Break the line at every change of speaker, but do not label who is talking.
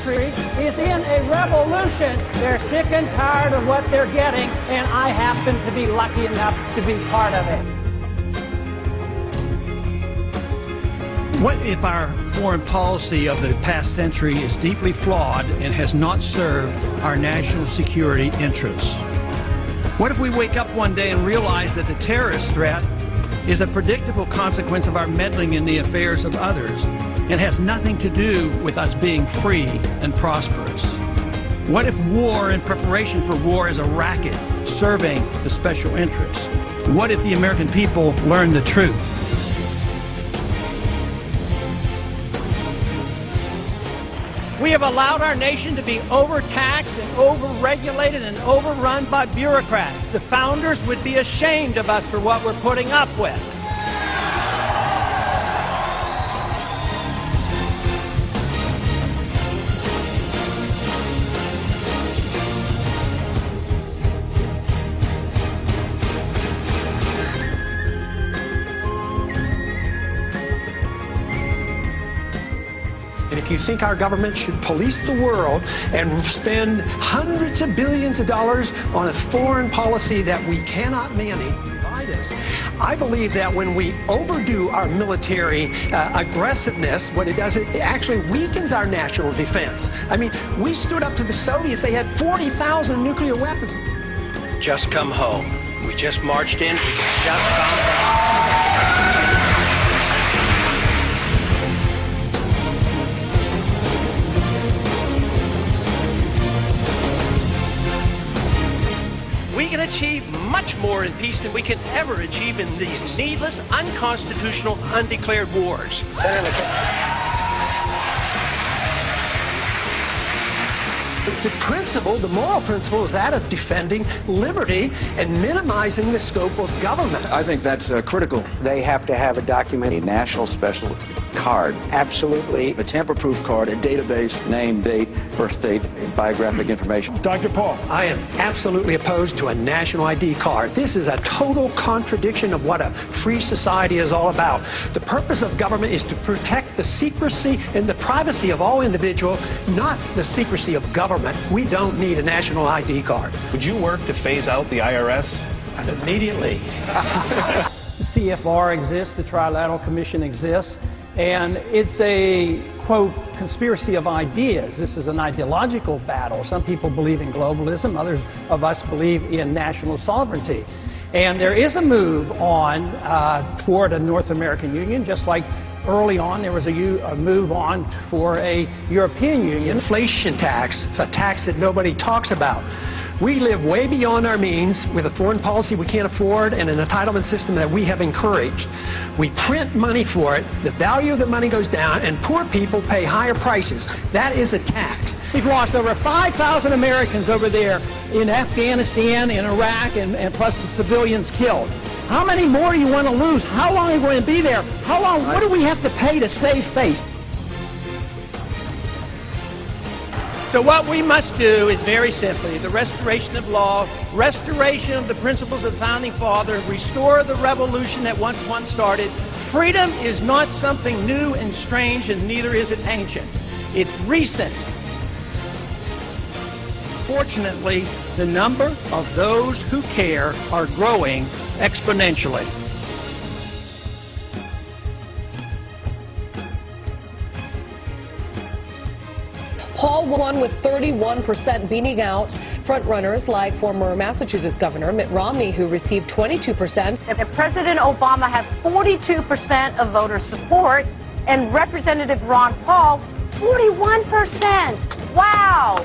country is in a revolution. They're sick and tired of what they're getting, and I happen to be lucky enough to be part of it.
What if our foreign policy of the past century is deeply flawed and has not served our national security interests? What if we wake up one day and realize that the terrorist threat is a predictable consequence of our meddling in the affairs of others and has nothing to do with us being free and prosperous? What if war and preparation for war is a racket serving the special interests? What if the American people learn the truth?
We have allowed our nation to be overtaxed and overregulated and overrun by bureaucrats. The founders would be ashamed of us for what we're putting up with.
If you think our government should police the world and spend hundreds of billions of dollars on a foreign policy that we cannot manage, buy this. I believe that when we overdo our military aggressiveness, what it does, it actually weakens our national defense. I mean, we stood up to the Soviets. They had 40,000 nuclear weapons.
Just come home. We just marched in. We just found out. We can achieve much more in peace than we can ever achieve in these needless, unconstitutional, undeclared wars. Senator,
the principle, the moral principle, is that of defending liberty and minimizing the scope of government.
I think that's critical.
They have to have a document,
a national special card.
Absolutely.
A tamper-proof card, a database.
Name, date, birth date, biographic information.
Dr. Paul.
I am absolutely opposed to a national ID card. This is a total contradiction of what a free society is all about. The purpose of government is to protect the secrecy and the privacy of all individuals, not the secrecy of government. We don't need a national ID card.
Would you work to phase out the IRS?
Immediately.
The CFR exists, the Trilateral Commission exists, and it's a, quote, conspiracy of ideas. This is an ideological battle. Some people believe in globalism, others of us believe in national sovereignty. And there is a move on toward a North American Union, just like early on there was a move on for a European Union.
Inflation tax, it's a tax that nobody talks about. We live way beyond our means with a foreign policy we can't afford and an entitlement system that we have encouraged. We print money for it, the value of the money goes down, and poor people pay higher prices. That is a tax.
We've lost over 5,000 Americans over there in Afghanistan, in Iraq, and plus the civilians killed. How many more do you want to lose? How long are we going to be there? How long? What do we have to pay to save face? So what we must do is very simply the restoration of law, restoration of the principles of the Founding Fathers, restore the revolution that once started. Freedom is not something new and strange, and neither is it ancient. It's recent. Fortunately, the number of those who care are growing exponentially.
Paul won with 31%, beating out frontrunners like former Massachusetts Governor Mitt Romney, who received 22%.
And President Obama has 42% of voter support, and Representative Ron Paul, 41%. Wow!